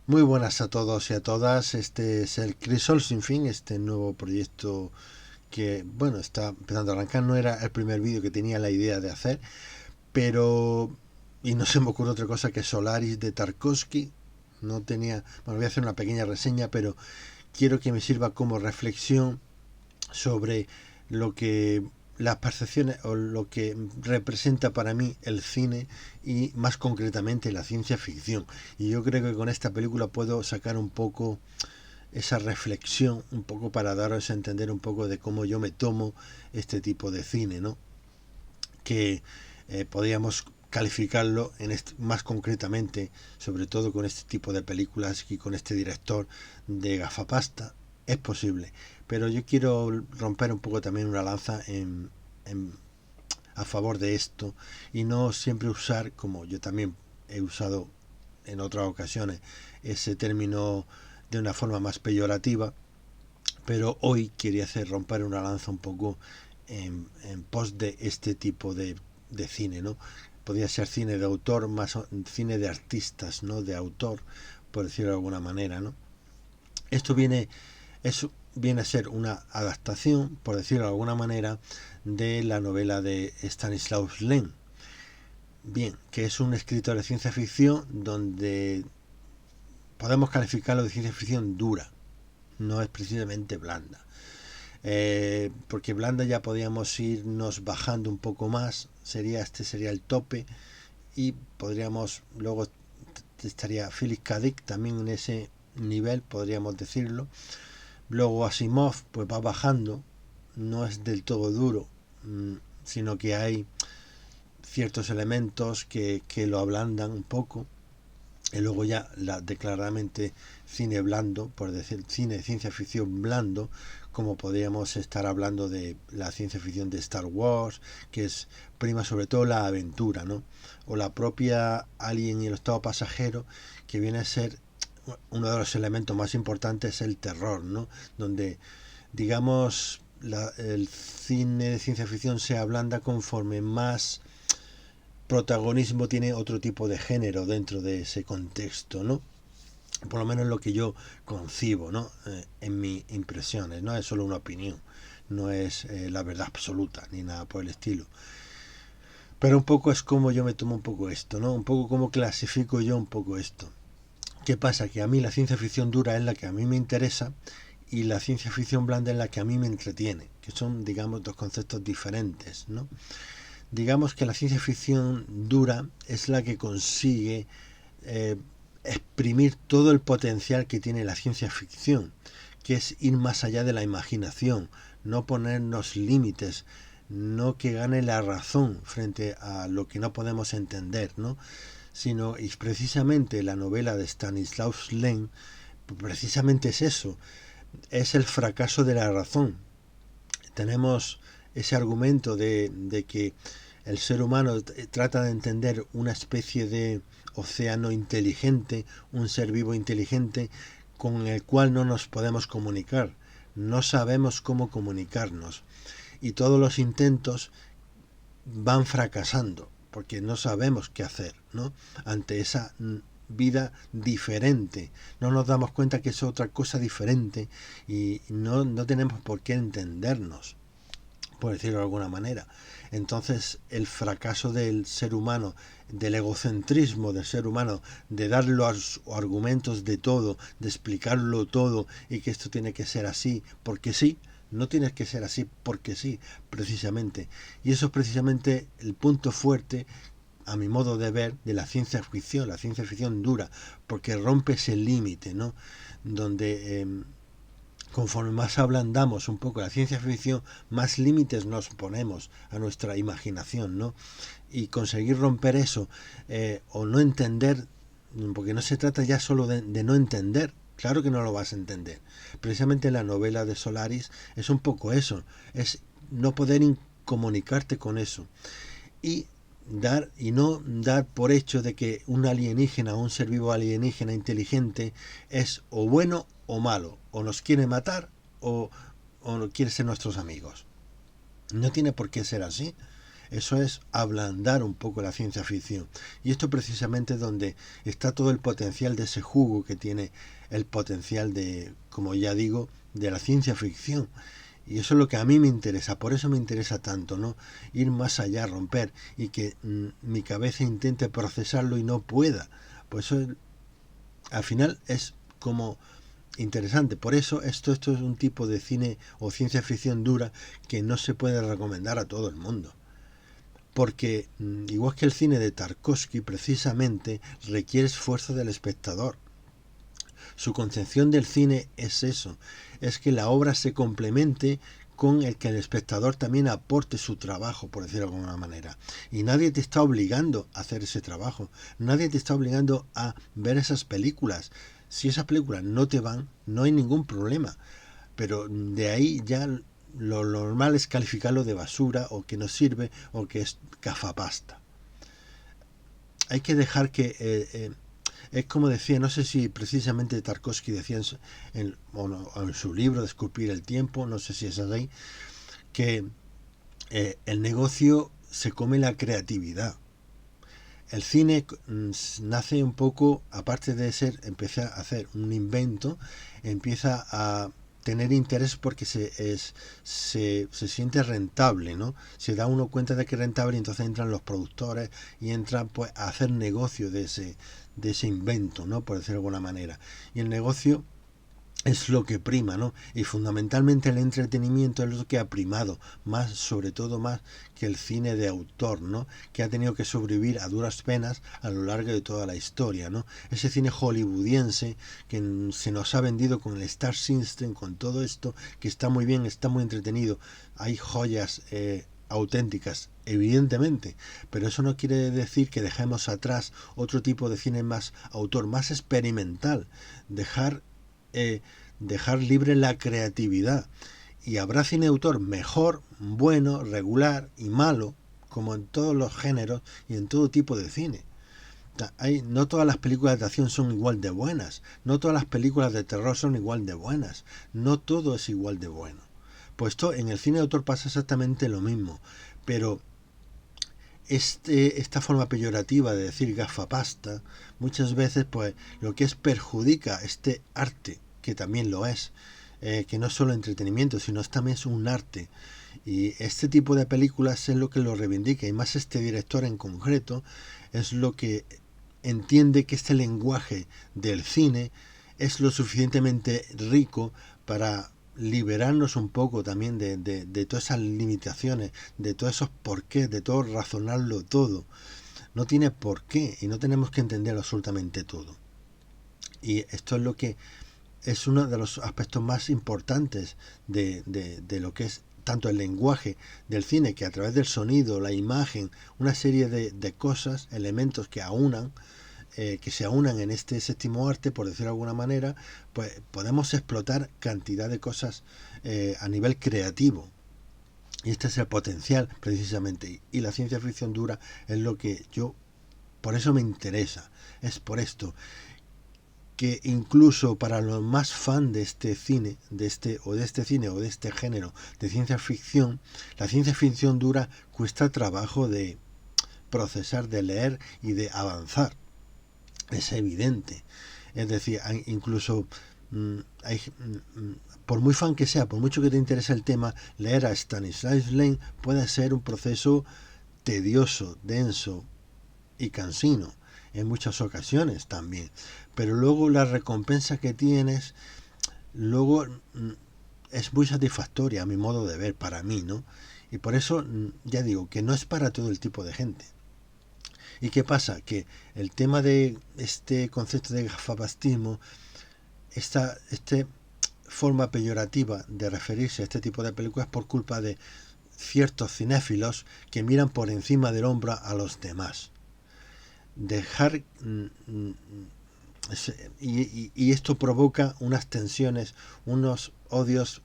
Muy buenas a todos y a todas. Este es el Crisol Sin Fin, este nuevo proyecto que, bueno, está empezando a arrancar. No era el primer vídeo que tenía la idea de hacer, pero... Y no se me ocurre otra cosa que Solaris de Tarkovsky. No tenía... Bueno, voy a hacer una pequeña reseña, pero quiero que me sirva como reflexión sobre lo que las percepciones o lo que representa para mí el cine y más concretamente la ciencia ficción. Y yo creo que con esta película puedo sacar un poco esa reflexión, un poco para daros a entender un poco de cómo yo me tomo este tipo de cine, ¿no? Que podríamos calificarlo más concretamente, sobre todo con este tipo de películas y con este director de gafapasta, es posible. Pero yo quiero romper un poco también una lanza a favor de esto y no siempre usar, como yo también he usado en otras ocasiones, ese término de una forma más peyorativa, pero hoy quería hacer romper una lanza un poco en pos de este tipo de cine, ¿no? Podría ser cine de autor, más cine de artistas, ¿no? De autor, por decirlo de alguna manera, ¿no? Esto viene a ser una adaptación, por decirlo de alguna manera, de la novela de Stanislaus Lem. Bien, que es un escritor de ciencia ficción donde podemos calificarlo de ciencia ficción dura, no es precisamente blanda. Porque blanda ya podríamos irnos bajando un poco más, sería el tope, y podríamos, luego estaría Philip K. Dick también en ese nivel, podríamos decirlo. Luego Asimov pues va bajando, no es del todo duro, sino que hay ciertos elementos que lo ablandan un poco. Y luego ya declaradamente cine blando, por decir cine de ciencia ficción blando, como podríamos estar hablando de la ciencia ficción de Star Wars, que es prima sobre todo la aventura, ¿no? O la propia Alien y el octavo pasajero, que viene a ser uno de los elementos más importantes, el terror, ¿no? Donde, digamos, el cine de ciencia ficción se ablanda conforme más protagonismo tiene otro tipo de género dentro de ese contexto, ¿no? Por lo menos lo que yo concibo, ¿no? En mis impresiones, no es solo una opinión, no es la verdad absoluta ni nada por el estilo. Pero un poco es como yo me tomo un poco esto, ¿no? Un poco como clasifico yo un poco esto. ¿Qué pasa? Que a mí la ciencia ficción dura es la que a mí me interesa y la ciencia ficción blanda es la que a mí me entretiene, que son, digamos, dos conceptos diferentes, ¿no? Digamos que la ciencia ficción dura es la que consigue eh, exprimir todo el potencial que tiene la ciencia ficción, que es ir más allá de la imaginación, no ponernos límites, no que gane la razón frente a lo que no podemos entender, ¿no? Sino, y precisamente la novela de Stanislaus Lem, precisamente es eso, es el fracaso de la razón. Tenemos ese argumento de que el ser humano trata de entender una especie de océano inteligente, un ser vivo inteligente con el cual no nos podemos comunicar. No sabemos cómo comunicarnos. Y todos los intentos van fracasando porque no sabemos qué hacer, ¿no? Ante esa vida diferente. No nos damos cuenta que es otra cosa diferente y no tenemos por qué entendernos, por decirlo de alguna manera. Entonces el fracaso del ser humano, del egocentrismo del ser humano, de dar los argumentos de todo, de explicarlo todo y que esto tiene que ser así porque sí, no tiene que ser así porque sí, precisamente. Y eso es precisamente el punto fuerte, a mi modo de ver, de la ciencia ficción dura, porque rompe ese límite, ¿no? Donde conforme más ablandamos un poco la ciencia ficción, más límites nos ponemos a nuestra imaginación, ¿no? Y conseguir romper eso, o no entender, porque no se trata ya solo de no entender, claro que no lo vas a entender. Precisamente la novela de Solaris es un poco eso, es no poder comunicarte con eso. Y no dar por hecho de que un alienígena o un ser vivo alienígena inteligente es o bueno o malo, o nos quiere matar o no quiere ser nuestros amigos. No tiene por qué ser así. Eso es ablandar un poco la ciencia ficción. Y esto precisamente es donde está todo el potencial de ese jugo que tiene el potencial de, como ya digo, de la ciencia ficción. Y eso es lo que a mí me interesa, por eso me interesa tanto, ¿no? Ir más allá, romper, y que mi cabeza intente procesarlo y no pueda. Pues eso al final es como interesante. Por eso esto es un tipo de cine o ciencia ficción dura que no se puede recomendar a todo el mundo. Porque igual que el cine de Tarkovsky, precisamente requiere esfuerzo del espectador. Su concepción del cine es eso, es que la obra se complemente con el que el espectador también aporte su trabajo, por decirlo de alguna manera. Y nadie te está obligando a hacer ese trabajo, nadie te está obligando a ver esas películas. Si esas películas no te van, no hay ningún problema. Pero de ahí ya lo normal es calificarlo de basura o que no sirve o que es gafapasta. Hay que dejar que es como decía, no sé si precisamente Tarkovsky decía en su libro de Esculpir el tiempo, no sé si es así, que el negocio se come la creatividad. El cine nace un poco, aparte de ser, empieza a hacer un invento, empieza a tener interés porque se siente rentable, ¿no? Se da uno cuenta de que es rentable y entonces entran los productores y entran pues a hacer negocio de ese invento, ¿no? Por decirlo de alguna manera. Y el negocio es lo que prima, ¿no? Y fundamentalmente el entretenimiento es lo que ha primado, más, sobre todo más que el cine de autor, ¿no? Que ha tenido que sobrevivir a duras penas a lo largo de toda la historia, ¿no? Ese cine hollywoodiense que se nos ha vendido con el Star System, con todo esto, que está muy bien, está muy entretenido. Hay joyas auténticas, evidentemente, pero eso no quiere decir que dejemos atrás otro tipo de cine más autor, más experimental, dejar libre la creatividad. Y habrá cine de autor mejor, bueno, regular y malo, como en todos los géneros y en todo tipo de cine. No todas las películas de acción son igual de buenas, no todas las películas de terror son igual de buenas, no todo es igual de bueno. Pues esto en el cine de autor pasa exactamente lo mismo, pero esta forma peyorativa de decir gafapasta muchas veces pues lo que es perjudica este arte, que también lo es, que no es solo entretenimiento sino también es un arte, y este tipo de películas es lo que lo reivindica, y más este director en concreto es lo que entiende que este lenguaje del cine es lo suficientemente rico para liberarnos un poco también de todas esas limitaciones, de todos esos porqués, de todo razonarlo todo. No tiene por qué y no tenemos que entender absolutamente todo. Y esto es lo que es uno de los aspectos más importantes de lo que es tanto el lenguaje del cine, que a través del sonido, la imagen, una serie de cosas, elementos que aunan, que se aunan en este séptimo arte, por decirlo de alguna manera, pues podemos explotar cantidad de cosas a nivel creativo. Y este es el potencial, precisamente. Y la ciencia ficción dura es lo que por eso me interesa. Es por esto que incluso para los más fan de este cine, de este género de ciencia ficción, la ciencia ficción dura cuesta trabajo de procesar, de leer y de avanzar. Es evidente. Es decir, incluso por muy fan que sea, por mucho que te interese el tema, leer a Stanisław Lem puede ser un proceso tedioso, denso y cansino en muchas ocasiones también. Pero luego la recompensa que tienes, luego es muy satisfactoria a mi modo de ver, para mí, ¿no? Y por eso ya digo que no es para todo el tipo de gente. ¿Y qué pasa? Que el tema de este concepto de gafapastismo, esta forma peyorativa de referirse a este tipo de películas, por culpa de ciertos cinéfilos que miran por encima del hombro a los demás. Dejar y esto provoca unas tensiones, unos odios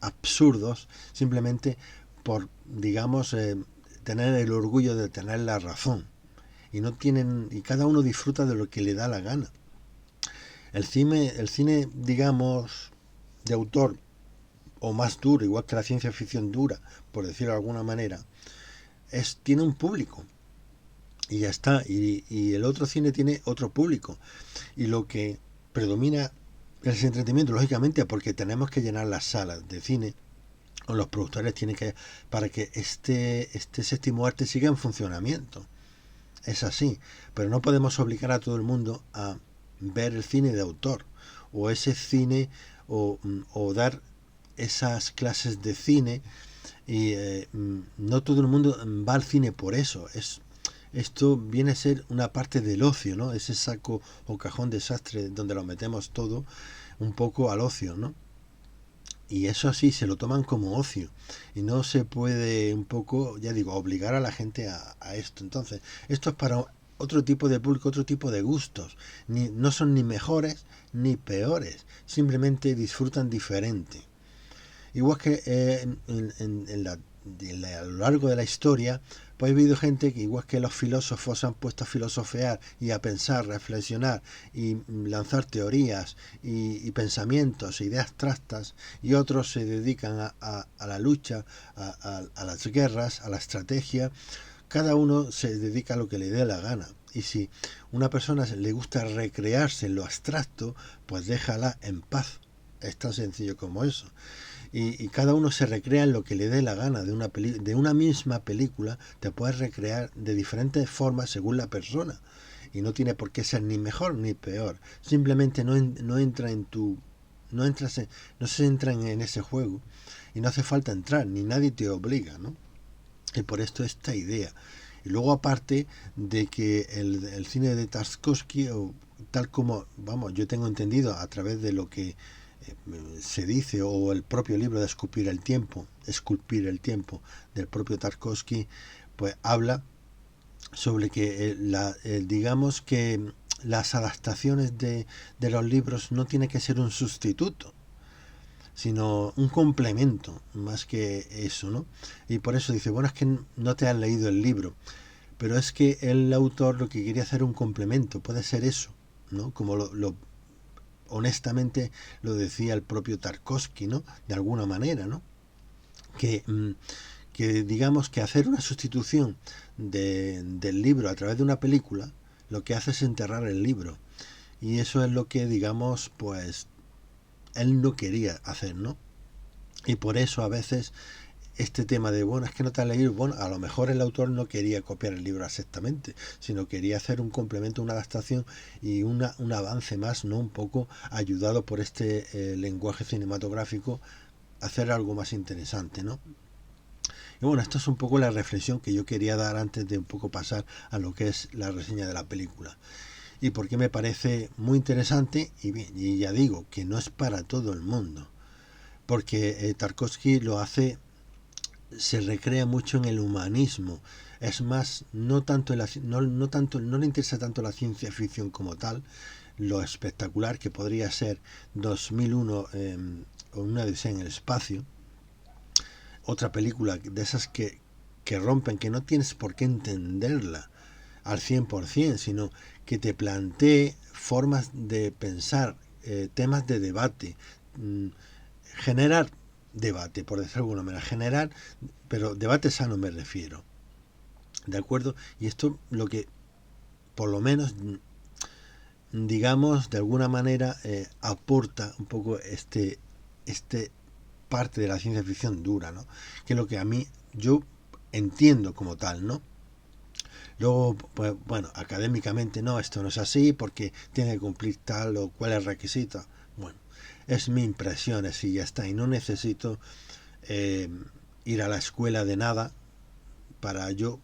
absurdos, simplemente por, digamos, tener el orgullo de tener la razón. Y cada uno disfruta de lo que le da la gana. El cine, digamos, de autor, o más duro, igual que la ciencia ficción dura, por decirlo de alguna manera, tiene un público y ya está. Y el otro cine tiene otro público. Y lo que predomina es el entretenimiento, lógicamente, porque tenemos que llenar las salas de cine, o los productores tienen que, para que este séptimo arte siga en funcionamiento. Es así, pero no podemos obligar a todo el mundo a ver el cine de autor, o ese cine, o dar esas clases de cine, y no todo el mundo va al cine por eso. Esto viene a ser una parte del ocio, ¿no? Ese saco o cajón desastre donde lo metemos todo un poco al ocio, ¿no? Y eso así se lo toman como ocio. Y no se puede un poco, ya digo, obligar a la gente a esto. Entonces, esto es para otro tipo de público, otro tipo de gustos. No son ni mejores ni peores. Simplemente disfrutan diferente. Igual que a lo largo de la historia, pues ha habido gente que, igual que los filósofos, se han puesto a filosofear y a pensar, reflexionar y lanzar teorías y pensamientos, ideas abstractas, y otros se dedican a la lucha, a las guerras, a la estrategia. Cada uno se dedica a lo que le dé la gana. Y si una persona le gusta recrearse en lo abstracto, pues déjala en paz. Es tan sencillo como eso. Y cada uno se recrea en lo que le dé la gana. De una misma película te puedes recrear de diferentes formas según la persona, y no tiene por qué ser ni mejor ni peor. Simplemente no entra en tu no entras no se entra en ese juego, y no hace falta entrar, ni nadie te obliga, ¿no? Y por esto esta idea. Y luego, aparte de que el cine de Tarkovsky, o tal como, vamos, yo tengo entendido a través de lo que se dice, o el propio libro de Esculpir el tiempo, del propio Tarkovsky, pues habla sobre que digamos que las adaptaciones de los libros no tiene que ser un sustituto, sino un complemento, más que eso, ¿no? Y por eso dice, bueno, es que no te has leído el libro, pero es que el autor lo que quería hacer un complemento, puede ser eso, ¿no? Como honestamente lo decía el propio Tarkovsky, ¿no? De alguna manera, ¿no? Que, que digamos que hacer una sustitución del libro a través de una película, lo que hace es enterrar el libro. Y eso es lo que, digamos, pues él no quería hacer, ¿no? Y por eso a veces este tema de, bueno, es que no te has leído, bueno, a lo mejor el autor no quería copiar el libro exactamente, sino quería hacer un complemento, una adaptación y un avance más, ¿no? Un poco ayudado por este lenguaje cinematográfico, hacer algo más interesante, ¿no? Y bueno, esto es un poco la reflexión que yo quería dar antes de un poco pasar a lo que es la reseña de la película. Y porque me parece muy interesante, y bien, y ya digo, que no es para todo el mundo, porque Tarkovsky lo hace, se recrea mucho en el humanismo. Es más, no le interesa tanto la ciencia ficción como tal, lo espectacular que podría ser 2001, o una odisea en el espacio, otra película de esas que rompen, que no tienes por qué entenderla al 100%, sino que te plantee formas de pensar, temas de debate, generar debate, por decirlo de alguna manera, pero debate sano me refiero, ¿de acuerdo? Y esto lo que, por lo menos, digamos, de alguna manera aporta un poco este parte de la ciencia ficción dura, ¿no? Que es lo que a mí, yo entiendo como tal, ¿no? Luego, pues bueno, académicamente no, esto no es así porque tiene que cumplir tal o cual requisito. Bueno, es mi impresión, así ya está. Y no necesito eh, ir a la escuela de nada para yo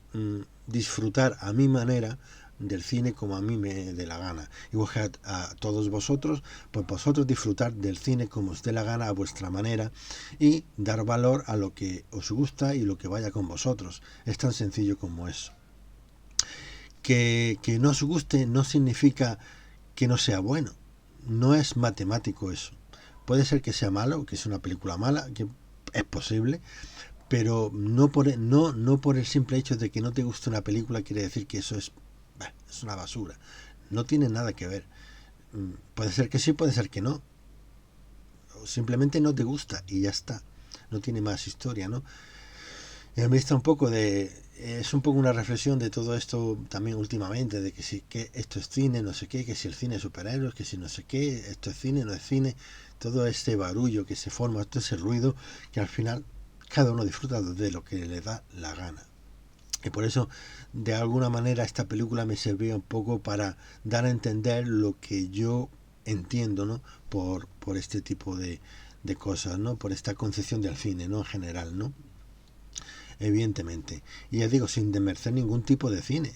disfrutar a mi manera del cine como a mí me dé la gana. Igual que a todos vosotros, pues vosotros disfrutar del cine como os dé la gana a vuestra manera, y dar valor a lo que os gusta y lo que vaya con vosotros. Es tan sencillo como eso. Que no os guste no significa que no sea bueno. No es matemático eso. Puede ser que sea malo, que sea una película mala, que es posible, pero no por el simple hecho de que no te guste una película quiere decir que eso es una basura. No tiene nada que ver. Puede ser que sí, puede ser que no. O simplemente no te gusta y ya está. No tiene más historia, ¿no? Y a mí está un poco de... Es un poco una reflexión de todo esto también últimamente, de que si que esto es cine, no sé qué, que si el cine es superhéroes, que si no sé qué, esto es cine, no es cine, todo este barullo que se forma, todo ese ruido, que al final cada uno disfruta de lo que le da la gana. Y por eso, de alguna manera, esta película me servía un poco para dar a entender lo que yo entiendo, ¿no? Por este tipo de cosas, ¿no? Por esta concepción del cine, ¿no? En general, ¿no? Evidentemente. Y ya digo, sin demerecer ningún tipo de cine.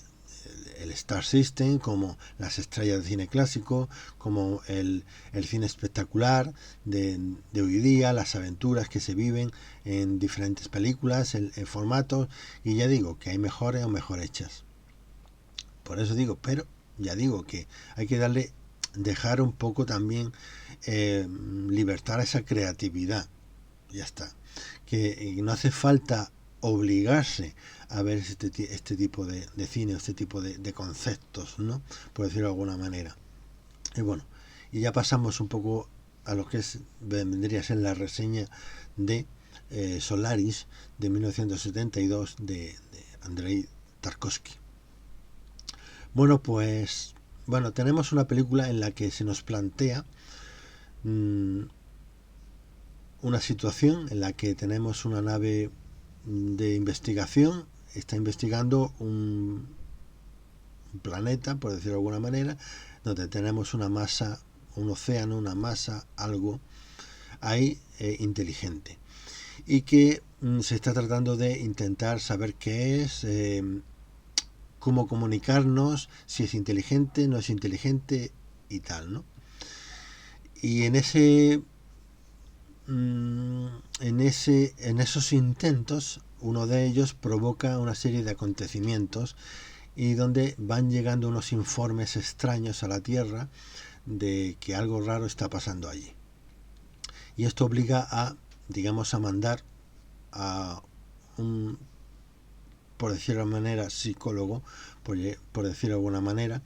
El Star System, como las estrellas de cine clásico, como el cine espectacular de hoy día, las aventuras que se viven en diferentes películas, en formatos, y ya digo que hay mejores o mejor hechas. Por eso digo, pero ya digo que hay que dejar un poco también libertad a esa creatividad. Ya está. Que no hace falta obligarse a ver este tipo de cine, este tipo de conceptos, ¿no? Por decirlo de alguna manera. Y bueno, y ya pasamos un poco a lo que vendría a ser la reseña de Solaris de 1972 de Andrei Tarkovsky. Bueno, pues bueno, tenemos una película en la que se nos plantea una situación en la que tenemos una nave de investigación, está investigando un planeta, por decirlo de alguna manera, donde tenemos una masa, un océano, una masa, algo ahí inteligente. Y que se está tratando de intentar saber qué es, cómo comunicarnos, si es inteligente, no es inteligente y tal, ¿no? Y en esos intentos, uno de ellos provoca una serie de acontecimientos y donde van llegando unos informes extraños a la Tierra de que algo raro está pasando allí. Y esto obliga a, digamos, a mandar a un, por decirlo de alguna manera, psicólogo, por decirlo de alguna manera,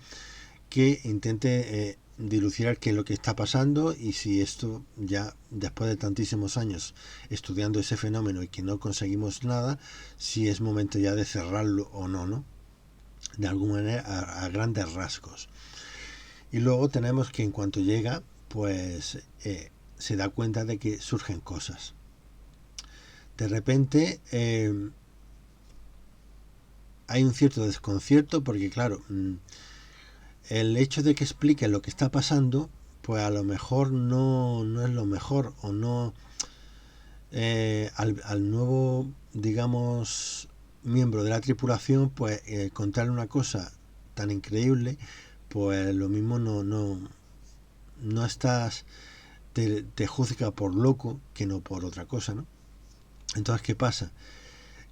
que intente dilucidar qué es lo que está pasando y si esto ya después de tantísimos años estudiando ese fenómeno y que no conseguimos nada, si es momento ya de cerrarlo o no, ¿no? De alguna manera a grandes rasgos. Y luego tenemos que en cuanto llega, pues se da cuenta de que surgen cosas. De repente hay un cierto desconcierto porque claro, el hecho de que explique lo que está pasando, pues a lo mejor no es lo mejor o no al nuevo, digamos, miembro de la tripulación, pues contarle una cosa tan increíble, pues lo mismo no estás, te juzga por loco que no por otra cosa, ¿no? Entonces, ¿qué pasa?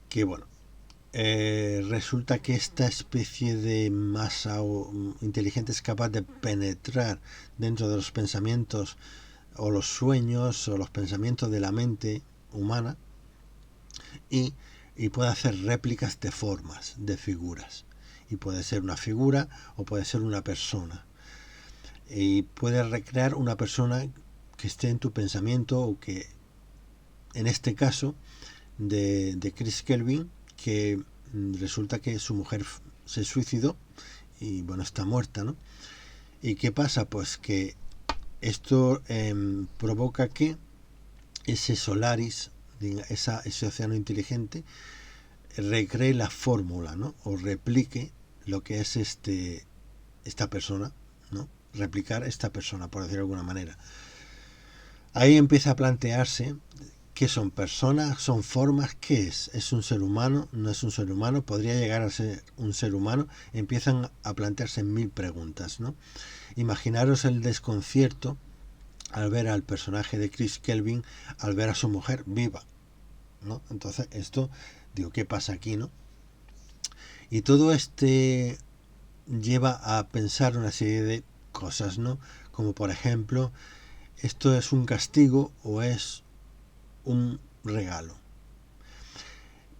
Que bueno, resulta que esta especie de masa inteligente es capaz de penetrar dentro de los pensamientos o los sueños o los pensamientos de la mente humana y puede hacer réplicas de formas, de figuras. Y puede ser una figura o puede ser una persona. Y puede recrear una persona que esté en tu pensamiento o que, en este caso, de Chris Kelvin, que resulta que su mujer se suicidó y bueno, está muerta, ¿no? ¿Y qué pasa? Pues que esto provoca que ese Solaris, ese océano inteligente, recree la fórmula, ¿no? O replique lo que es esta persona, ¿no? Replicar esta persona, por decirlo de alguna manera. Ahí empieza a plantearse ¿qué son personas? ¿Son formas? ¿Qué es? ¿Es un ser humano? ¿No es un ser humano? ¿Podría llegar a ser un ser humano? Empiezan a plantearse mil preguntas, ¿no? Imaginaros el desconcierto al ver al personaje de Chris Kelvin, al ver a su mujer viva, ¿no? Entonces esto, digo, ¿qué pasa aquí, no? Y todo lleva a pensar una serie de cosas, ¿no? Como por ejemplo, ¿esto es un castigo o es un regalo?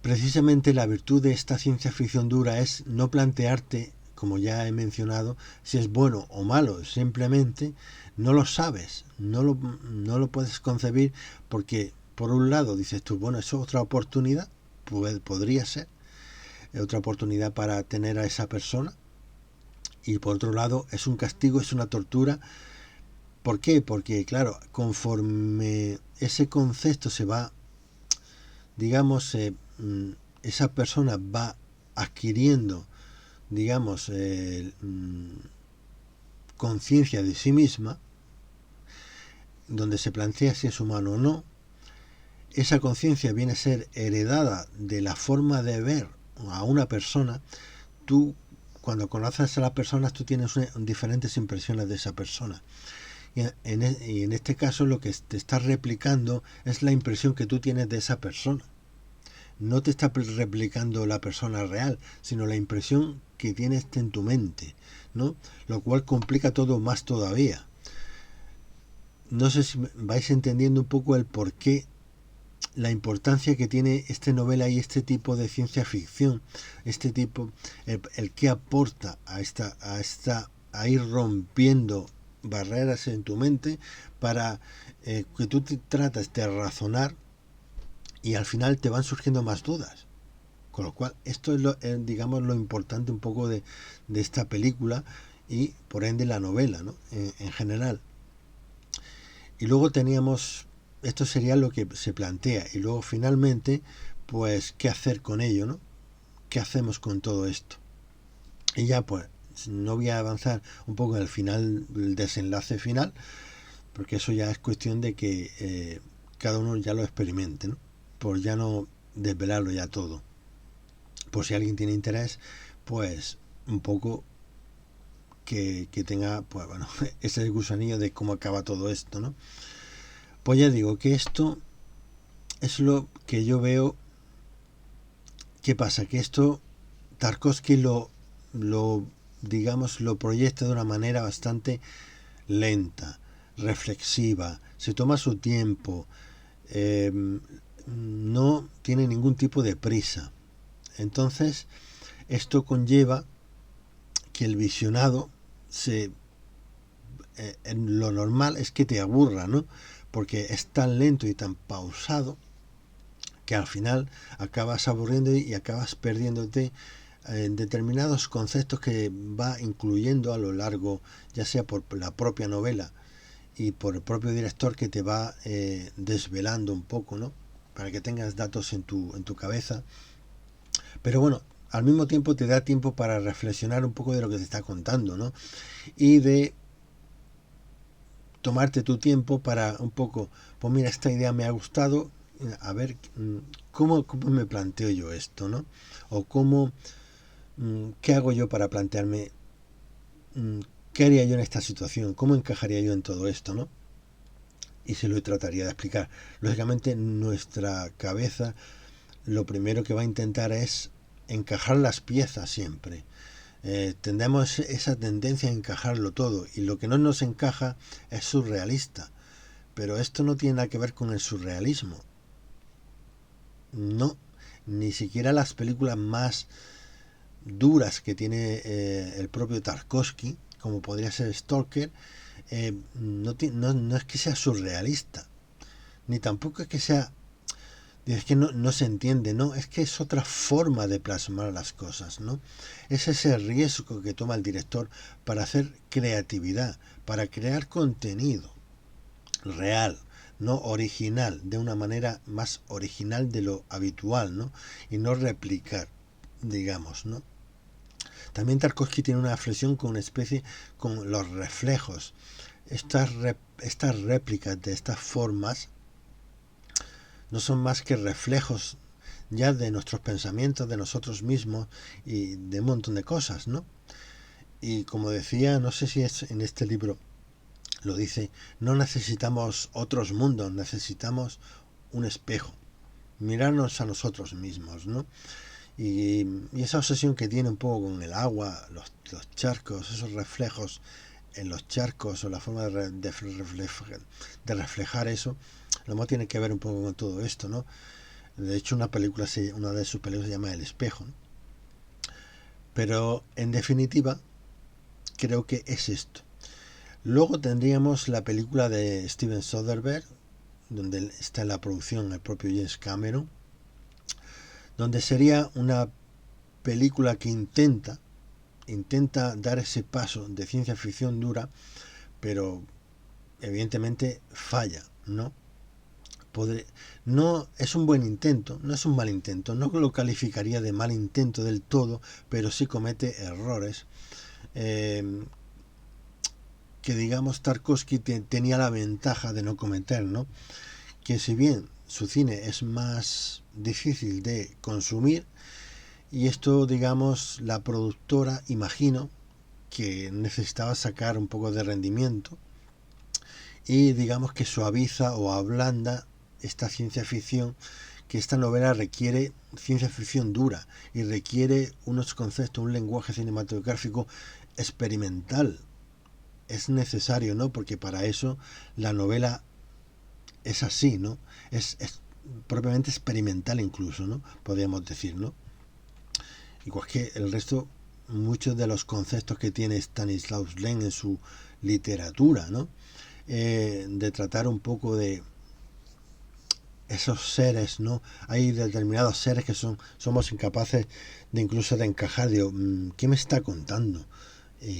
Precisamente la virtud de esta ciencia ficción dura es no plantearte, como ya he mencionado, si es bueno o malo, simplemente no lo sabes, no lo puedes concebir porque por un lado dices tú, bueno, es otra oportunidad, podría ser otra oportunidad para tener a esa persona. Y por otro lado, es un castigo, es una tortura. ¿Por qué? Porque, claro, conforme ese concepto se va, digamos, esa persona va adquiriendo, digamos, conciencia de sí misma, donde se plantea si es humano o no, esa conciencia viene a ser heredada de la forma de ver a una persona. Tú, cuando conoces a las personas, tú tienes diferentes impresiones de esa persona. Y en este caso lo que te está replicando es la impresión que tú tienes de esa persona. No te está replicando la persona real, sino la impresión que tienes en tu mente, ¿no? Lo cual complica todo más todavía. No sé si vais entendiendo un poco el porqué, la importancia que tiene esta novela y este tipo de ciencia ficción, este tipo, el que aporta a ir rompiendo barreras en tu mente para que tú te tratas de razonar y al final te van surgiendo más dudas. Con lo cual, esto es digamos, lo importante un poco de esta película y por ende la novela, ¿no? En general. Y luego teníamos, esto sería lo que se plantea, y luego finalmente, pues, ¿qué hacer con ello, no? ¿Qué hacemos con todo esto? Y ya, pues, no voy a avanzar un poco en el final, el desenlace final, porque eso ya es cuestión de que cada uno ya lo experimente, ¿no? Por ya no desvelarlo ya todo. Por si alguien tiene interés, pues, un poco que tenga, pues bueno, ese gusanillo de cómo acaba todo esto, ¿no? Pues ya digo que esto es lo que yo veo. ¿Qué pasa? Que esto Tarkovsky digamos, lo proyecta de una manera bastante lenta, reflexiva, se toma su tiempo, no tiene ningún tipo de prisa. Entonces, esto conlleva que el visionado en lo normal es que te aburra, ¿no? Porque es tan lento y tan pausado que al final acabas aburriendo y acabas perdiéndote en determinados conceptos que va incluyendo a lo largo, ya sea por la propia novela y por el propio director, que te va desvelando un poco, ¿no? Para que tengas datos en tu cabeza. Pero bueno, al mismo tiempo te da tiempo para reflexionar un poco de lo que te está contando, ¿no? Y de tomarte tu tiempo para un poco, pues mira, esta idea me ha gustado, a ver cómo me planteo yo esto, ¿no? O qué hago yo para plantearme qué haría yo en esta situación, cómo encajaría yo en todo esto, ¿no? Y se lo trataría de explicar. Lógicamente, nuestra cabeza lo primero que va a intentar es encajar las piezas siempre. Tendemos esa tendencia a encajarlo todo, y lo que no nos encaja es surrealista. Pero esto no tiene nada que ver con el surrealismo. No, ni siquiera las películas más duras que tiene el propio Tarkovsky, como podría ser Stalker, no es que sea surrealista, ni tampoco es que sea, es que no se entiende, no, es que es otra forma de plasmar las cosas, ¿no? Es ese riesgo que toma el director para hacer creatividad, para crear contenido real, no original, de una manera más original de lo habitual, ¿no? Y no replicar, digamos, ¿no? También Tarkovsky tiene una flexión con una especie, con los reflejos. Estas réplicas de estas formas no son más que reflejos ya de nuestros pensamientos, de nosotros mismos y de un montón de cosas, ¿no? Y como decía, no sé si es en este libro, lo dice, no necesitamos otros mundos, necesitamos un espejo, mirarnos a nosotros mismos, ¿no? Y esa obsesión que tiene un poco con el agua, los charcos, esos reflejos en los charcos, o la forma de reflejar eso, lo más tiene que ver un poco con todo esto, ¿no? De hecho, una de sus películas se llama El espejo, ¿no? Pero en definitiva, creo que es esto. Luego tendríamos la película de Steven Soderbergh, donde está en la producción el propio James Cameron, donde sería una película que intenta dar ese paso de ciencia ficción dura, pero evidentemente falla, ¿no? No es un buen intento, no es un mal intento, no lo calificaría de mal intento del todo, pero sí comete errores que, digamos, Tarkovsky tenía la ventaja de no cometer, ¿no? Que si bien su cine es más difícil de consumir, y esto, digamos, la productora, imagino, que necesitaba sacar un poco de rendimiento, y digamos que suaviza o ablanda esta ciencia ficción, que esta novela requiere ciencia ficción dura y requiere unos conceptos, un lenguaje cinematográfico experimental. Es necesario, ¿no? Porque para eso la novela es así, ¿no? Es propiamente experimental incluso, ¿no? Podríamos decir, ¿no? Igual que el resto, muchos de los conceptos que tiene Stanislaus Lem en su literatura, ¿no? De tratar un poco de esos seres, ¿no? Hay determinados seres que somos incapaces de incluso de encajar. Digo, ¿qué me está contando?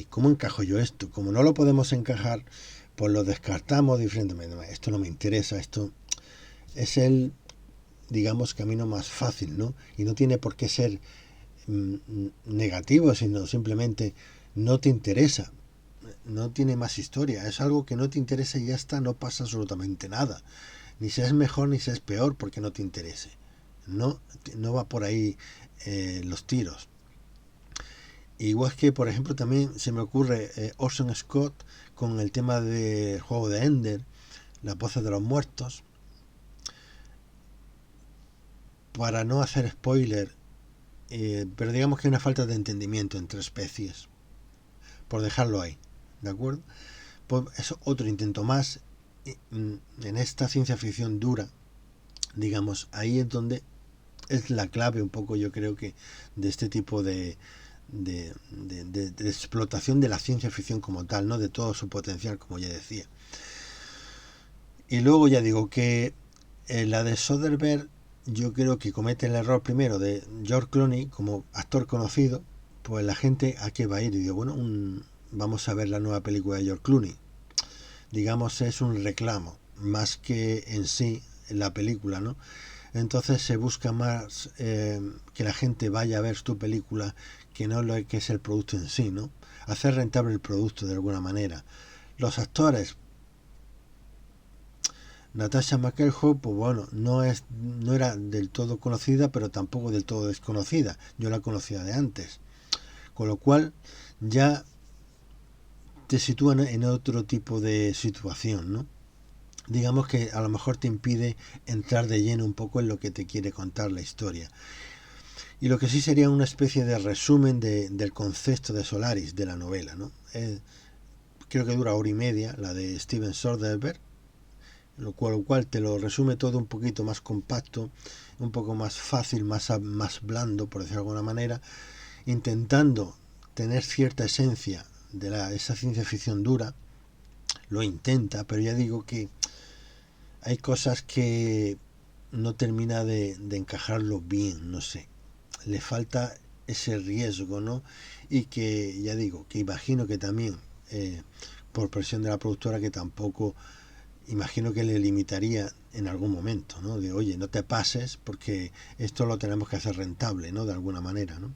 ¿Cómo encajo yo esto? Como no lo podemos encajar, pues lo descartamos diferentemente. Esto no me interesa, esto es el, digamos, camino más fácil, ¿no? Y no tiene por qué ser negativo, sino simplemente no te interesa, no tiene más historia, es algo que no te interesa y ya está, no pasa absolutamente nada. Ni se es mejor ni se es peor porque no te interese. No va por ahí los tiros. Igual que, por ejemplo, también se me ocurre Orson Scott con el tema del juego de Ender, las voces de los muertos. Para no hacer spoiler, pero digamos que hay una falta de entendimiento entre especies, por dejarlo ahí, ¿de acuerdo? Pues es otro intento más en esta ciencia ficción dura, digamos, ahí es donde es la clave un poco, yo creo que, de este tipo de explotación de la ciencia ficción como tal, ¿no? De todo su potencial, como ya decía. Y luego ya digo que la de Soderbergh, yo creo que comete el error primero de George Clooney como actor conocido. Pues la gente a qué va a ir, y digo, bueno, vamos a ver la nueva película de George Clooney. Digamos, es un reclamo más que en sí la película, ¿no? Entonces se busca más que la gente vaya a ver tu película que no lo que es el producto en sí, ¿no? Hacer rentable el producto de alguna manera. Los actores, Natasha McElhone, pues bueno, no era del todo conocida, pero tampoco del todo desconocida. Yo la conocía de antes. Con lo cual ya te sitúan en otro tipo de situación, ¿no? Digamos que a lo mejor te impide entrar de lleno un poco en lo que te quiere contar la historia. Y lo que sí sería una especie de resumen del concepto de Solaris, de la novela, ¿no? Creo que dura hora y media, la de Steven Soderbergh, lo cual te lo resume todo un poquito más compacto, un poco más fácil, más blando, por decirlo de alguna manera, intentando tener cierta esencia de esa ciencia ficción dura. Lo intenta, pero ya digo que hay cosas que no termina de encajarlo bien, no sé. Le falta ese riesgo, ¿no? Y que, ya digo, que imagino que también, por presión de la productora, que tampoco, imagino que le limitaría en algún momento, ¿no? De, oye, no te pases porque esto lo tenemos que hacer rentable, ¿no? De alguna manera, ¿no?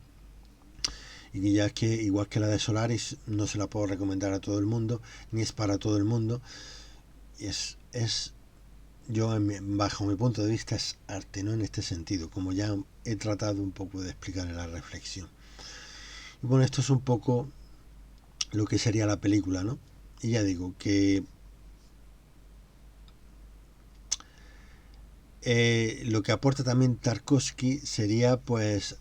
Y ya que, igual que la de Solaris, no se la puedo recomendar a todo el mundo, ni es para todo el mundo. Y yo, bajo mi punto de vista, es arte, ¿no? En este sentido, como ya he tratado un poco de explicar en la reflexión. Y bueno, esto es un poco lo que sería la película, ¿no? Y ya digo que lo que aporta también Tarkovsky sería, pues,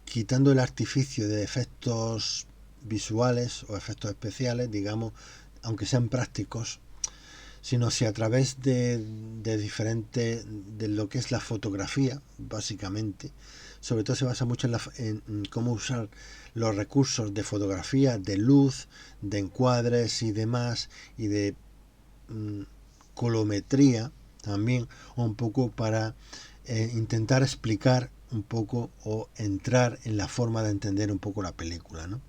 quitando el artificio de efectos visuales o efectos especiales, digamos, aunque sean prácticos, sino si a través de lo que es la fotografía, básicamente. Sobre todo se basa mucho en cómo usar los recursos de fotografía, de luz, de encuadres y demás, y de colometría también, un poco para intentar explicar un poco o entrar en la forma de entender un poco la película, ¿no?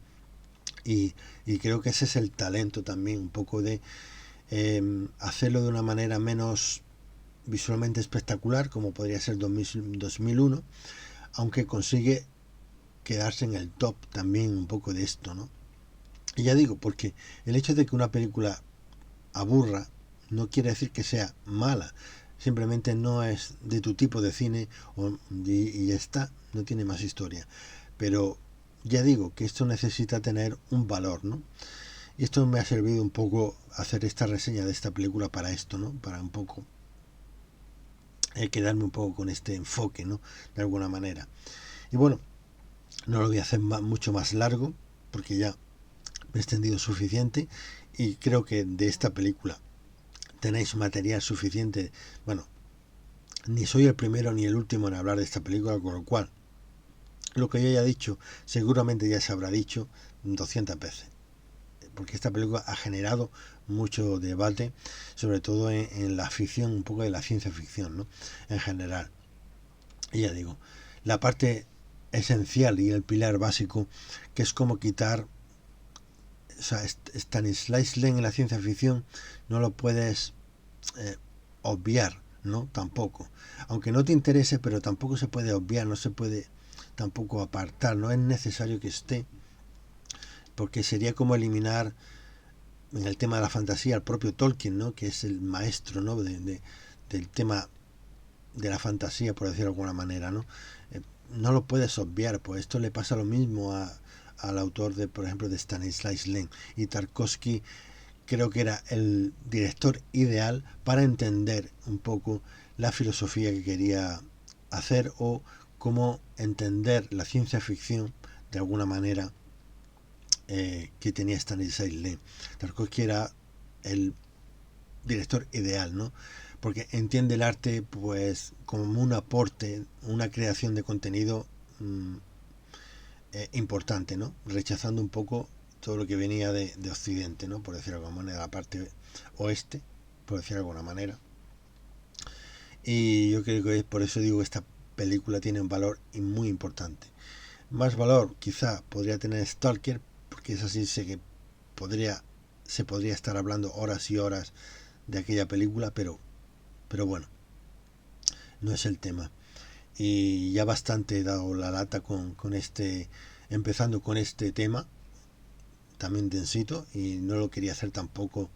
Y creo que ese es el talento también, un poco de hacerlo de una manera menos visualmente espectacular, como podría ser 2001, aunque consigue quedarse en el top también un poco de esto, ¿no? Y ya digo, porque el hecho de que una película aburra no quiere decir que sea mala, simplemente no es de tu tipo de cine y ya está, no tiene más historia. Pero ya digo que esto necesita tener un valor, ¿no? Y esto me ha servido un poco hacer esta reseña de esta película para esto, ¿no? Para un poco quedarme un poco con este enfoque, ¿no? De alguna manera. Y bueno, no lo voy a hacer mucho más largo, porque ya me he extendido suficiente y creo que de esta película tenéis material suficiente. Bueno, ni soy el primero ni el último en hablar de esta película, con lo cual lo que yo haya dicho seguramente ya se habrá dicho 200 veces, porque esta película ha generado mucho debate, sobre todo en la ficción, un poco de la ciencia ficción, ¿no? En general. Y ya digo, la parte esencial y el pilar básico, que es como quitar, o sea, Stanislas Lem en la ciencia ficción no lo puedes obviar, ¿no? Tampoco. Aunque no te interese, pero tampoco se puede obviar, no se puede tampoco apartar, no es necesario que esté, porque sería como eliminar en el tema de la fantasía al propio Tolkien, ¿no? Que es el maestro, ¿no? Del tema de la fantasía, por decirlo de alguna manera, ¿no? No lo puedes obviar, pues esto le pasa lo mismo al autor de, por ejemplo, de Stanislas Lem. Y Tarkovsky creo que era el director ideal para entender un poco la filosofía que quería hacer o cómo entender la ciencia ficción de alguna manera que tenía Stanislas Lem. Tarkovsky era el director ideal, ¿no? Porque entiende el arte pues como un aporte, una creación de contenido importante, ¿no? Rechazando un poco todo lo que venía de Occidente, ¿no? Por decirlo de alguna manera, la parte oeste, por decirlo de alguna manera. Y yo creo que por eso digo que esta película tiene un valor muy importante. Más valor quizá podría tener Stalker, porque es así, sé que se podría estar hablando horas y horas de aquella película, pero bueno, no es el tema. Y ya bastante he dado la lata con este, empezando con este tema también densito, y no lo quería hacer tampoco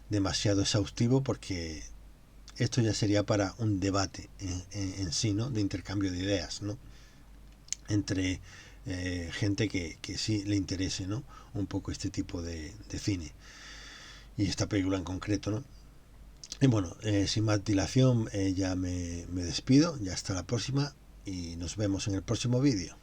demasiado exhaustivo, porque esto ya sería para un debate en sí, ¿no? De intercambio de ideas, ¿no? Entre gente que sí le interese, ¿no? Un poco este tipo de cine y esta película en concreto, ¿no? Y bueno, sin más dilación, ya me despido, ya hasta la próxima y nos vemos en el próximo vídeo.